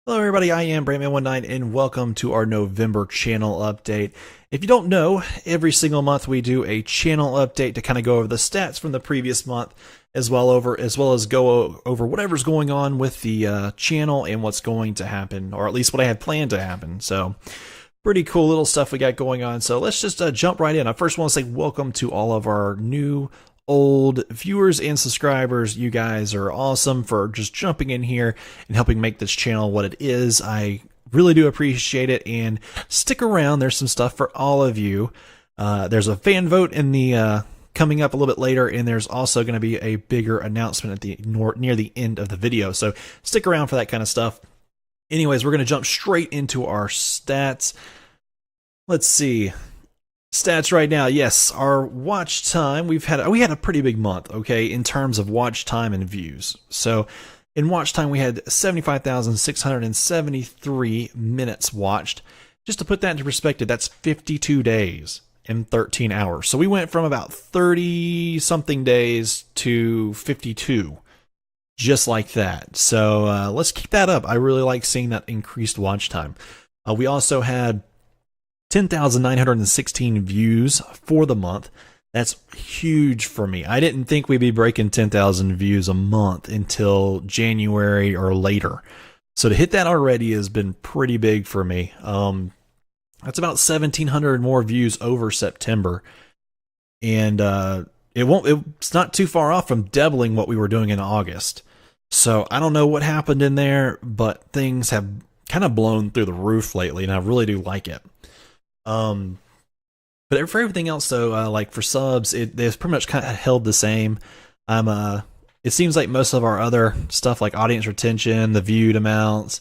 Hello everybody, I am Brantman19 and welcome to our November channel update. If you don't know, every single month we do a channel update to kind of go over the stats from the previous month as well as go over whatever's going on with the channel and what's going to happen, or at least what I had planned to happen. So pretty cool little stuff we got going on. So let's just jump right in. I first want to say welcome to all of our new old viewers and subscribers. You guys are awesome for just jumping in here and helping make this channel what it is. I really do appreciate it, and stick around. There's some stuff for all of you. There's a fan vote in the coming up a little bit later, and there's also going to be a bigger announcement at the near the end of the video, so stick around for that kind of stuff. Anyways, we're going to jump straight into our stats. Let's see. Stats right now. Yes, our watch time, we had a pretty big month, okay, in terms of watch time and views. So in watch time we had 75,673 minutes watched. Just to put that into perspective, that's 52 days and 13 hours. So we went from about 30 something days to 52, just like that. So let's keep that up. I really like seeing that increased watch time. We also had 10,916 views for the month. That's huge for me. I didn't think we'd be breaking 10,000 views a month until January or later. So to hit that already has been pretty big for me. That's about 1,700 more views over September. And it's not too far off from doubling what we were doing in August. So I don't know what happened in there, but things have kind of blown through the roof lately, and I really do like it. But for everything else, though, like for subs, they've pretty much kind of held the same. It seems like most of our other stuff, like audience retention, the viewed amounts,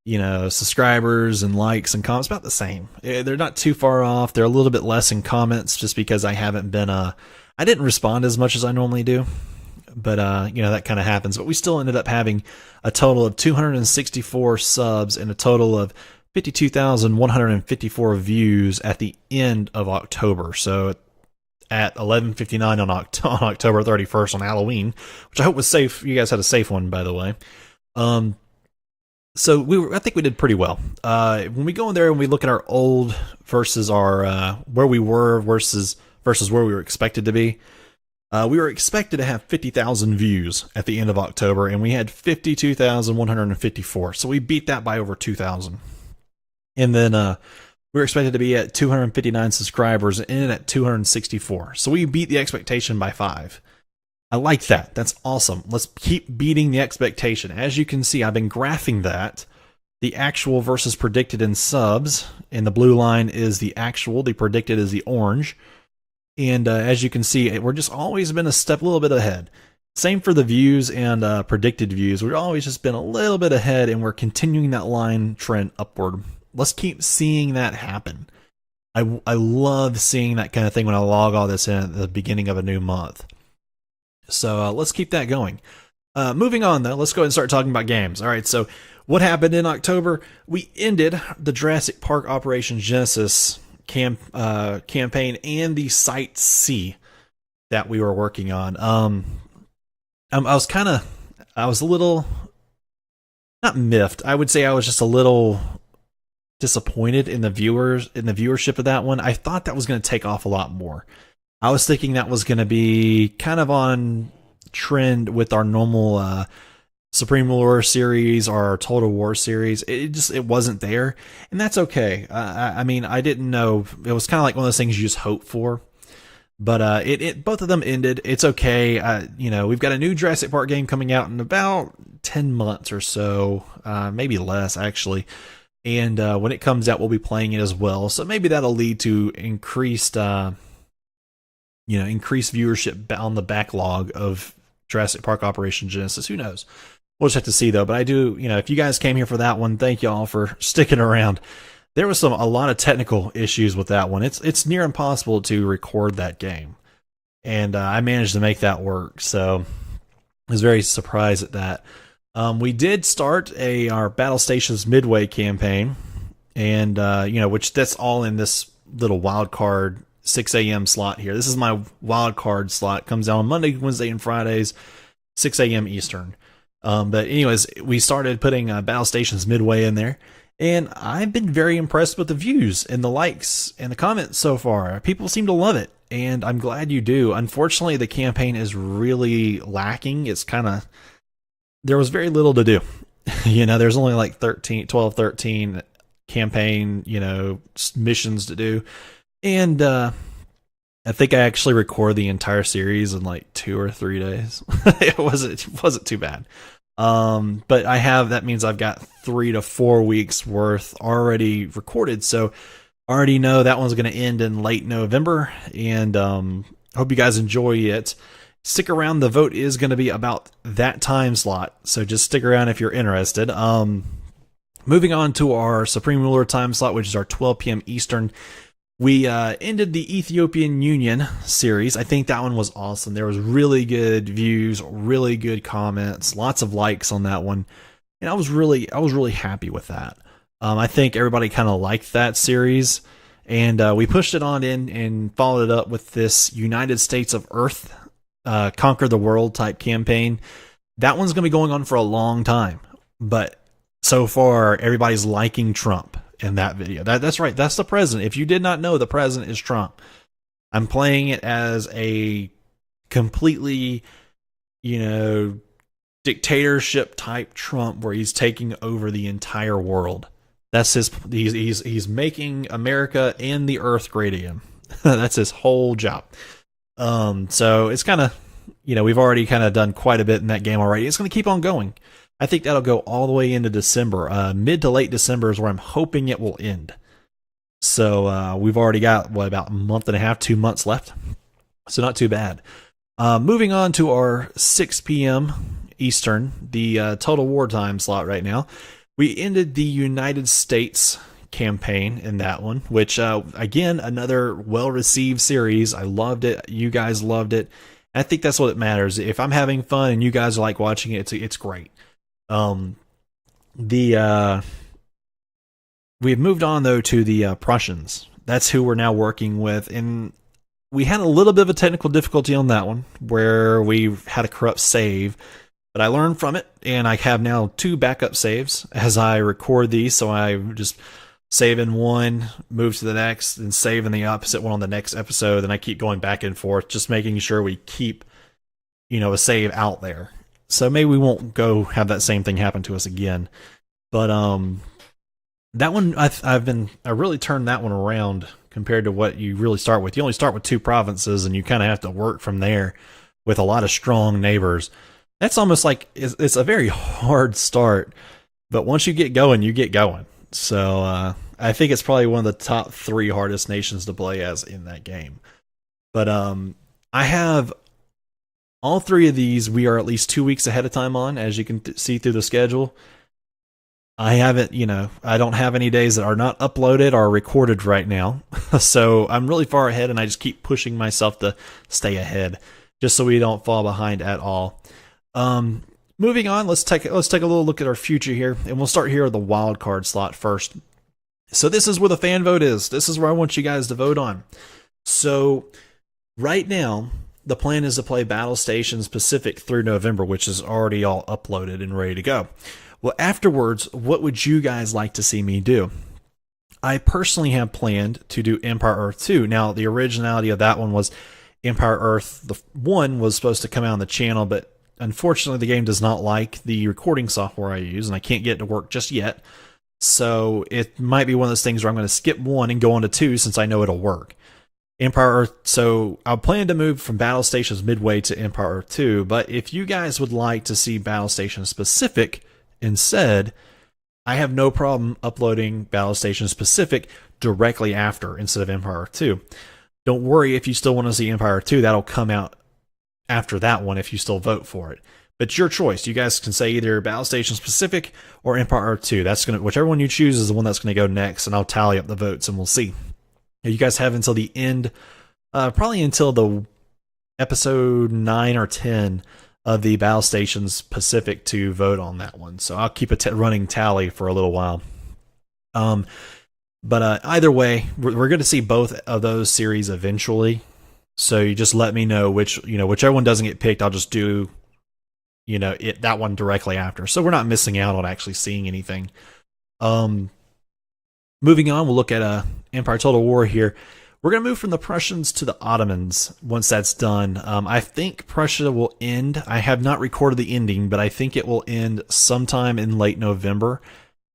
subscribers and likes and comments, about the same. They're not too far off. They're a little bit less in comments, just because I haven't been, I didn't respond as much as I normally do. But, that kind of happens. But we still ended up having a total of 264 subs and a total of 52,154 views at the end of October. So at 11:59 on October 31st on Halloween, which I hope was safe. You guys had a safe one, by the way. So I think we did pretty well. When we go in there and we look at our old versus our where we were versus where we were expected to be. We were expected to have 50,000 views at the end of October, and we had 52,154. So we beat that by over 2,000. And then we were expected to be at 259 subscribers and ended at 264. So we beat the expectation by 5. I like that. That's awesome. Let's keep beating the expectation. As you can see, I've been graphing that. The actual versus predicted in subs. And the blue line is the actual. The predicted is the orange. And as you can see, we're just always been a little bit ahead. Same for the views and predicted views. We've always just been a little bit ahead, and we're continuing that line trend upward. Let's keep seeing that happen. I love seeing that kind of thing when I log all this in at the beginning of a new month. So let's keep that going. Moving on, though, let's go ahead and start talking about games. All right, so what happened in October? We ended the Jurassic Park Operation Genesis campaign and the Site C that we were working on. I was a little, not miffed. I would say I was just a little disappointed in the viewership of that one. I thought that was going to take off a lot more. I was thinking that was going to be kind of on trend with our normal Supreme War series or our Total War series. It wasn't there, and that's okay. I mean, I didn't know. It was kind of like one of those things you just hope for. But both of them ended. It's okay. We've got a new Jurassic Park game coming out in about 10 months or so, maybe less actually. And when it comes out, we'll be playing it as well. So maybe that'll lead to increased viewership on the backlog of Jurassic Park Operation Genesis. Who knows? We'll just have to see, though. But I do, if you guys came here for that one, thank y'all for sticking around. There was a lot of technical issues with that one. It's near impossible to record that game, and I managed to make that work. So I was very surprised at that. We did start our Battle Stations Midway campaign, and which that's all in this little wild card 6 a.m. slot here. This is my wild card slot. Comes out on Monday, Wednesday, and Fridays, 6 a.m. Eastern. But anyways, we started putting Battle Stations Midway in there, and I've been very impressed with the views and the likes and the comments so far. People seem to love it, and I'm glad you do. Unfortunately, the campaign is really lacking. It's kind of, there was very little to do. There's only like 12, 13 campaign, missions to do. And I think I actually recorded the entire series in like 2 or 3 days. It wasn't too bad. But that means I've got 3 to 4 weeks worth already recorded. So I already know that one's going to end in late November, and hope you guys enjoy it. Stick around. The vote is going to be about that time slot, so just stick around if you're interested. Moving on to our Supreme Ruler time slot, which is our 12 p.m. Eastern. We ended the Ethiopian Union series. I think that one was awesome. There was really good views, really good comments, lots of likes on that one, and I was really happy with that. I think everybody kind of liked that series, and we pushed it on in and followed it up with this United States of Earth, Conquer the World type campaign. That one's going to be going on for a long time, but so far everybody's liking Trump in that video. That's right, that's the president. If you did not know, the president is Trump. I'm playing it as a completely, dictatorship type Trump, where he's taking over the entire world. That's he's making America and the earth great again. That's his whole job. So it's kind of, we've already kind of done quite a bit in that game already. It's going to keep on going. I think that'll go all the way into December. Mid to late December is where I'm hoping it will end. So we've already got, about a month and a half, 2 months left. So not too bad. Moving on to our 6 p.m. Eastern, the Total War time slot right now. We ended the United States campaign in that one, which, again, another well-received series. I loved it. You guys loved it. I think that's what it matters. If I'm having fun and you guys like watching it, it's great. We've moved on though to the Prussians. That's who we're now working with, and we had a little bit of a technical difficulty on that one where we had a corrupt save, but I learned from it, and I have now 2 backup saves as I record these. So I just save in one, move to the next, and save in the opposite one on the next episode, and I keep going back and forth, just making sure we keep, a save out there. So maybe we won't go have that same thing happen to us again. But that one, I really turned that one around compared to what you really start with. You only start with 2 provinces, and you kind of have to work from there with a lot of strong neighbors. That's almost like, it's a very hard start, but once you get going, you get going. So I think it's probably one of the top 3 hardest nations to play as in that game. But I have all 3 of these. We are at least 2 weeks ahead of time on, as you can see through the schedule. I haven't, I don't have any days that are not uploaded or recorded right now. So I'm really far ahead, and I just keep pushing myself to stay ahead, just so we don't fall behind at all. Moving on, let's take a little look at our future here, and we'll start here with the wild card slot first. So this is where the fan vote is. This is where I want you guys to vote on. So right now, the plan is to play Battle Stations Pacific through November, which is already all uploaded and ready to go. Well, afterwards, what would you guys like to see me do? I personally have planned to do Empire Earth 2. Now, the originality of that one was Empire Earth 1 was supposed to come out on the channel, but unfortunately, the game does not like the recording software I use, and I can't get it to work just yet. So it might be one of those things where I'm going to skip 1 and go on to 2 since I know it'll work. Empire Earth, so I'll plan to move from Battle Stations Midway to Empire Earth 2, but if you guys would like to see Battle Stations Pacific instead, I have no problem uploading Battle Stations Pacific directly after instead of Empire Earth 2. Don't worry if you still want to see Empire Earth 2, that'll come out after that one if you still vote for it. But it's your choice. You guys can say either Battle Stations Pacific or Empire Earth 2. That's gonna, whichever one you choose is the one that's going to go next, and I'll tally up the votes and we'll see. You guys have until the end, probably until the episode 9 or 10 of the Battle Stations Pacific to vote on that one. So I'll keep a running tally for a little while. But either way, we're going to see both of those series eventually. So you just let me know whichever one doesn't get picked, I'll just do that one directly after. So we're not missing out on actually seeing anything. Moving on, we'll look at Empire Total War here. We're going to move from the Prussians to the Ottomans once that's done. I think Prussia will end. I have not recorded the ending, but I think it will end sometime in late November.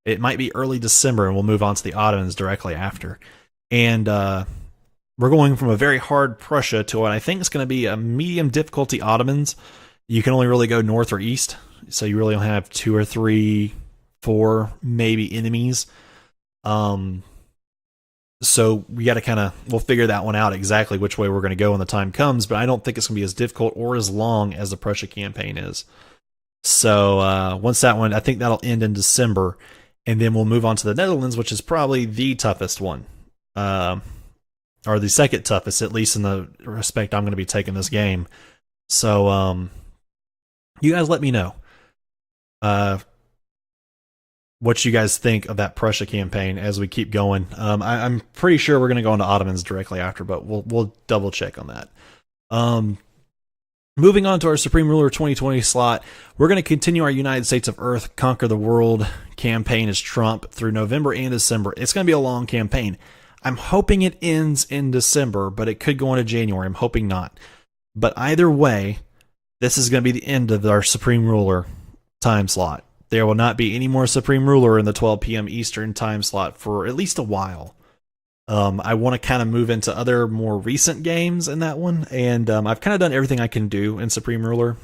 It might be early December, and we'll move on to the Ottomans directly after. And we're going from a very hard Prussia to what I think is going to be a medium difficulty Ottomans. You can only really go north or east, so you really only have 2 or 3, 4 maybe enemies. So we got to we'll figure that one out exactly which way we're going to go when the time comes, but I don't think it's going to be as difficult or as long as the Prussia campaign is. So once that one, I think that'll end in December, and then we'll move on to the Netherlands, which is probably the toughest one, or the second toughest, at least in the respect I'm going to be taking this game. So you guys let me know what you guys think of that Prussia campaign as we keep going. I'm pretty sure we're going to go into Ottomans directly after, but we'll double check on that. Moving on to our Supreme Ruler 2020 slot, we're going to continue our United States of Earth Conquer the World campaign as Trump through November and December. It's going to be a long campaign. I'm hoping it ends in December, but it could go into January. I'm hoping not. But either way, this is going to be the end of our Supreme Ruler time slot. There will not be any more Supreme Ruler in the 12 p.m. Eastern time slot for at least a while. I want to kind of move into other more recent games in that one, and I've kind of done everything I can do in Supreme Ruler.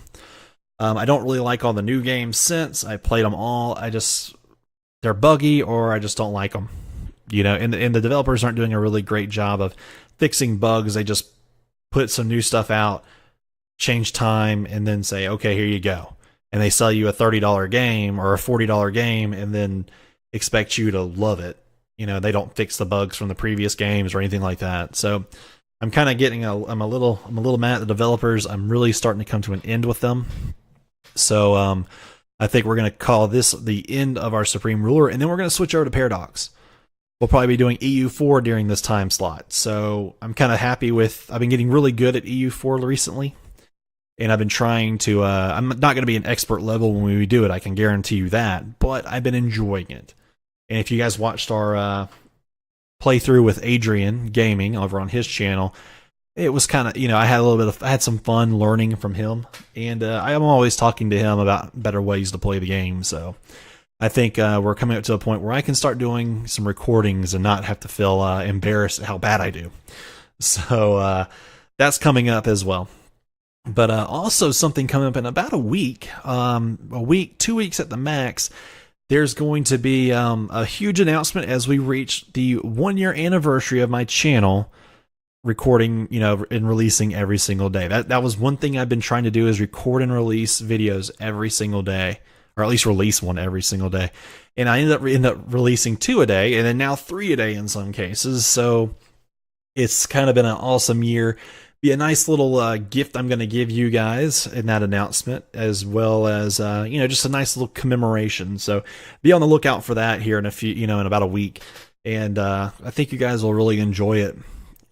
I don't really like all the new games since I played them all. They're buggy, or I just don't like them. And the developers aren't doing a really great job of fixing bugs. They just put some new stuff out, change time, and then say, okay, here you go. And they sell you a $30 game or a $40 game and then expect you to love it. They don't fix the bugs from the previous games or anything like that. So I'm kind of getting I'm a little mad at the developers. I'm really starting to come to an end with them. So I think we're going to call this the end of our Supreme Ruler, and then we're going to switch over to Paradox. We'll probably be doing EU4 during this time slot. So I'm kind of happy I've been getting really good at EU4 recently. And I've been trying to, I'm not going to be an expert level when we do it, I can guarantee you that, but I've been enjoying it. And if you guys watched our playthrough with Adrian Gaming over on his channel, it was kind of, I had some fun learning from him. And I'm always talking to him about better ways to play the game. So I think we're coming up to a point where I can start doing some recordings and not have to feel embarrassed at how bad I do. So that's coming up as well. But also something coming up in about a week, 2 weeks at the max. There's going to be a huge announcement as we reach the 1-year anniversary of my channel, recording, and releasing every single day. That was one thing I've been trying to do, is record and release videos every single day, or at least release one every single day. And I ended up releasing 2 a day, and then now 3 a day in some cases. So it's kind of been an awesome year. Be a nice little gift I'm going to give you guys in that announcement, as well as just a nice little commemoration. So be on the lookout for that here in in about a week, and I think you guys will really enjoy it.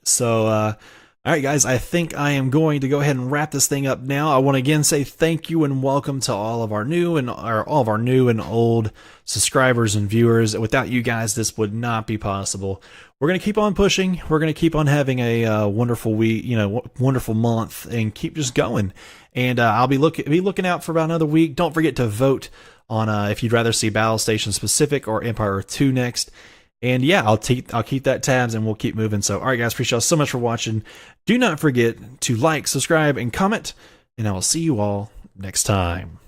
So all right, guys, I think I am going to go ahead and wrap this thing up now. I want to again say thank you and welcome to all of our new and old subscribers and viewers. Without you guys, this would not be possible. We're going to keep on pushing. We're going to keep on having a wonderful week, wonderful month, and keep just going. And I'll be looking out for about another week. Don't forget to vote on if you'd rather see Battle Station Specific or Empire Earth 2 next. And yeah, I'll keep that tabs, and we'll keep moving. So, all right, guys, appreciate y'all so much for watching. Do not forget to like, subscribe, and comment, and I will see you all next time.